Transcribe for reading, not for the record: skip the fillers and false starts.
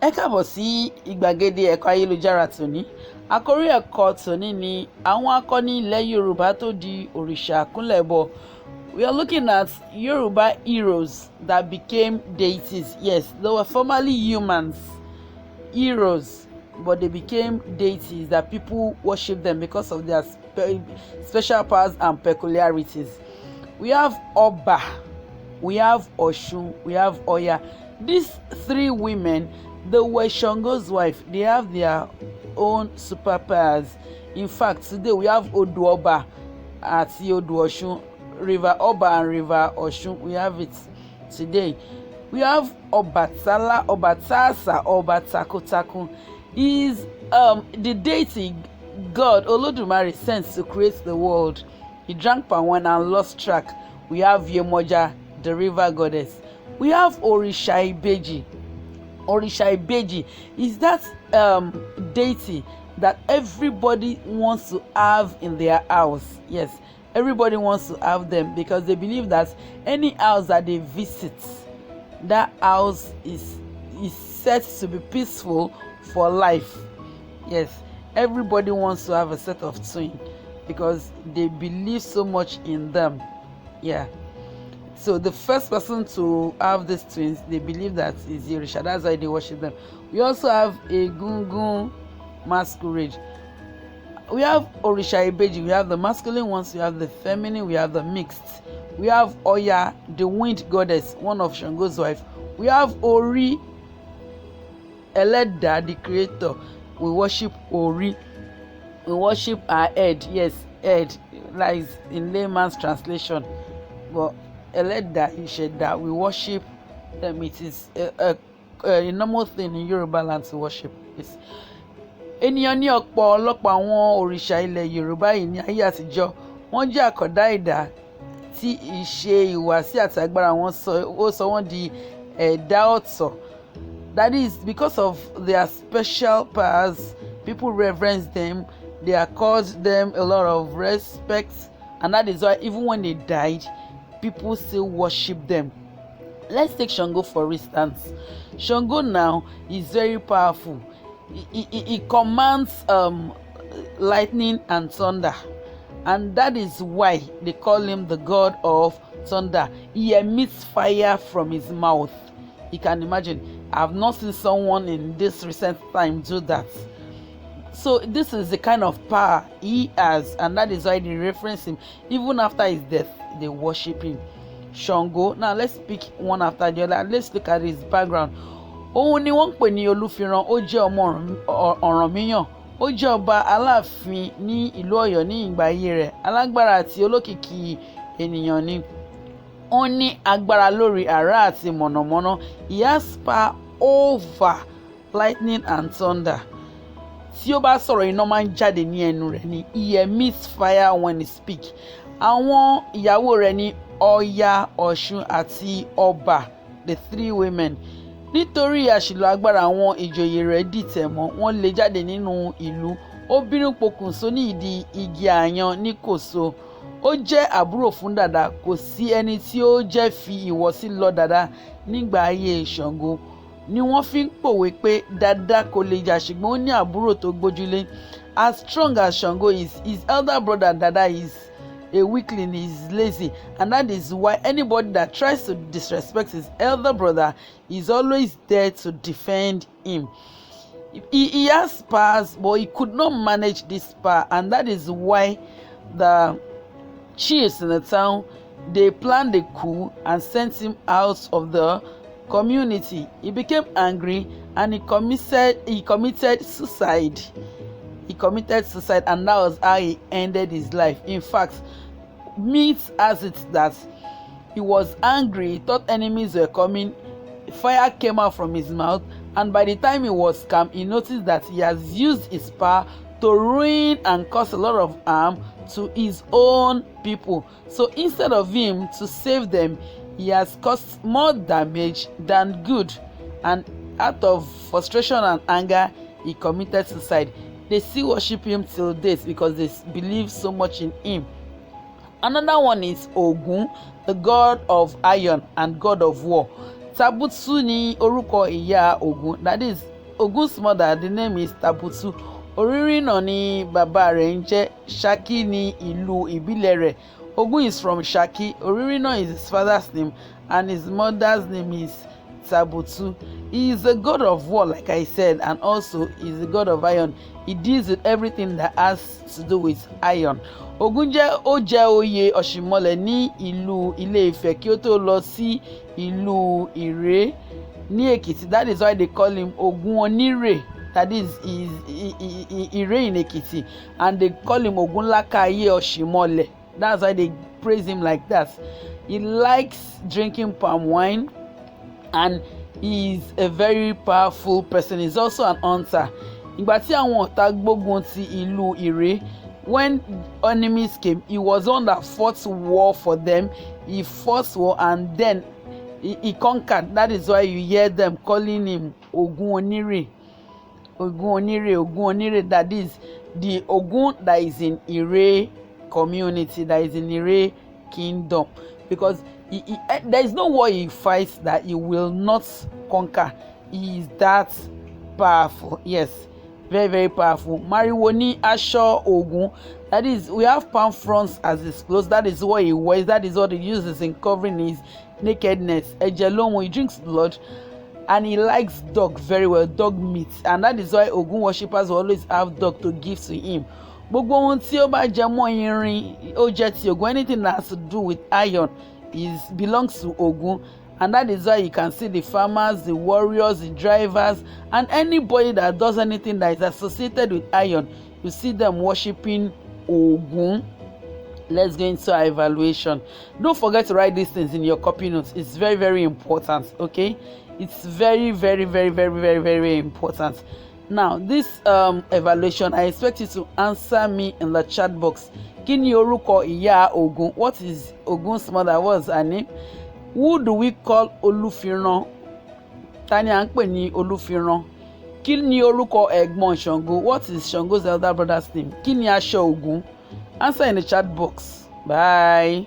Ẹ káàbọ̀ sí ìgbàgede ẹ̀kọ́ ayélujára tòní. Àkórí ẹ̀kọ́ tòní ni àwọn akọni ilẹ̀ Yorùbá tó di òrìṣà àkúnlẹ̀bọ. We are looking at Yoruba heroes that became deities. Yes, they were formerly humans, heroes, but they became deities that people worship them because of their special powers and peculiarities. We have Oba, we have Oshun, we have Oya. These three women, they were Shango's wife. They have their own superpowers. In fact, today we have Odu Oba at Odu Oshun, River Oba and River Oshun. We have it today. We have Obatala, Obatasa, Obatakotakun. He is the deity God Olodumare sent to create the world. He drank palm wine and lost track. We have Yemoja, the river goddess. We have Orisha Ibeji. Orisha Ibeji is that deity that everybody wants to have in their house. Yes, everybody wants to have them because they believe that any house that they visit, that house is set to be peaceful for life. Yes, everybody wants to have a set of twins because they believe so much in them. Yeah. So the first person to have these twins, they believe that is Orisha. That's why they worship them. We also have a Gungun masquerade. We have Orisha Ibeji. We have the masculine ones. We have the feminine. We have the mixed. We have Oya, the wind goddess, one of Shango's wife. We have Ori, Eleda, the creator. We worship Ori. We worship our head. Yes, head lies in layman's translation. But Eleda, Isheda, we worship them. It is a normal thing in Yoruba land to worship. Yes. Ènìyàn ní ọ̀pọ̀lọpọ̀ àwọn òrìṣà ilẹ̀ Yorùbá yìí ní ayé àtijọ́. Wọ́n jẹ́ àkàndá ẹ̀dá tí ìṣe ìhùwàsí àti agbára wọn sọ wọ́n di ẹ̀dá ọ̀tọ̀. That is because of their special powers. People reverence them. They accord them a lot of respect, and that is why even when they died, people still worship them. Let's take Shango for instance. Shango now is very powerful. He commands lightning and thunder, and that is why they call him the god of thunder. He emits fire from his mouth. You can imagine. I have not seen someone in this recent time do that. So this is the kind of power he has, and that is why they reference him. Even after his death, they worship him. Shango. Now let's pick one after the other. Let's look at his background. Òun ni wọ́n ń pè ní Olúfiran. Ó jẹ́ ọmọ Ọ̀rànmíyàn. Ó jẹ́ ọba Aláàfin ní ìlú Ọ̀yọ́ ní ìgbà ayé rẹ̀. Alágbára àti olókìkí ènìyàn ni. Ó ní agbára lórí àrá àti mọ̀nàmọ́ná. He has power over lightning and thunder. Tí ó bá sọ̀rọ̀, iná máa ń jáde ní ẹnu rẹ̀ ni. He emits fire when he speaks. Àwọn ìyàwó rẹ̀ ni Ọya, Ọ̀ṣun àti Ọba, the three women. Nítorí àṣìlò agbára àwọn ìjòyè rẹ̀ dìtẹ̀ mọ́, wọ́n lé jáde nínú ìlú. Ó bínú pokùnso ní ìdí igi àyàn ní Kòso. Ó jẹ́ àbúrò fún Dàda. Kò sí ẹni tí ó jẹ́ fi ìwọ̀sí lọ Dàda nígbà ayé Ṣàngó. Ni wọ́n fi ń pòwe pé Dàda kò lè jà ṣùgbọ́n ó ní àbúrò tó gbójúlé. As strong as Shango is, his elder brother Dada is a weakling, is lazy, and that is why anybody that tries to disrespect his elder brother is always there to defend him. He has powers, but he could not manage this power, and that is why the chiefs in the town, they planned a coup and sent him out of the community. He became angry and he committed suicide. He committed suicide, and that was how he ended his life. In fact, myth has it that he was angry, he thought enemies were coming, fire came out from his mouth, and by the time he was calm, he noticed that he has used his power to ruin and cause a lot of harm to his own people. So instead of him to save them, he has caused more damage than good, and out of frustration and anger, he committed suicide. They still worship him till date because they believe so much in him. Another one is Ogun, the god of iron and god of war. Tabutsu ni orúkọ ìyá Ògún, that is Ogun's mother, the name is Tabutu. Oririna ni bàbá rẹ̀ ń jẹ́. Ṣakí ni ìlú ìbílẹ̀ rẹ̀. Ogun is from Ṣakí. Oririna is his father's name and his mother's name is Tabutu. He is the god of war, like I said, and also is the god of iron. He deals with everything that has to do with iron. Ogun jẹ́ oyè Ọ̀ṣìmọlẹ̀ ní ìlú Ilé-Ifẹ̀ kí ó tó lọ sí ìlú Ìré ní Èkìtì. That is why they call him Ogun Onírè. That is Ìré in Èkìtì, and they call him Ogunlákáayé Ọ̀ṣìmọlẹ̀. That's why they praise him like that. He likes drinking palm wine, and he is a very powerful person. He's also an hunter. Ìgbà tí àwọn ọ̀tá gbógun ti ìlú Ìré, when enemies came, he was one that fought war for them. He fought war and then he conquered. That is why you hear them calling him Ogun Onírè. Ogun Onírè, Ogun Onírè. That is the Ogun that is in Ìré community, that is in Ìré kingdom, because there is no war he fights that he will not conquer. He is that powerful. Yes, very, very powerful. Mariwo ní aṣọ Ogun. That is, we have palm fronds as his clothes. That is what he wears. That is what he uses in covering his nakedness. Ẹ̀jẹ̀ lóhùn, he drinks blood, and he likes dog very well, dog meat, and that is why Ogun worshippers will always have dog to give to him. Gbogbo ohun tí ó bá jẹ mọ́ irin ó jẹ́ ti Ogun. Anything that has to do with iron belongs to Ogun, and that is why you can see the farmers, the warriors, the drivers, and anybody that does anything that is associated with iron, you see them worshiping Ogun. Let's go into our evaluation. Don't forget to write these things in your copy notes. It's very, very important. Okay, it's very, very, very, very, very, very important. Now this evaluation, I expect you to answer me in the chat box. Kí ni orúkọ ìyá Ogun? What is Ogun's mother? What's her name? Who do we call Olúfiran? Ta ni à ń pè ní Olúfiran? Kí ni orúkọ ẹ̀gbọ́n Ṣàngó? What is Ṣàngó's elder brother's name? Kí ni aṣọ Ogun? Answer in the chat box. Bye.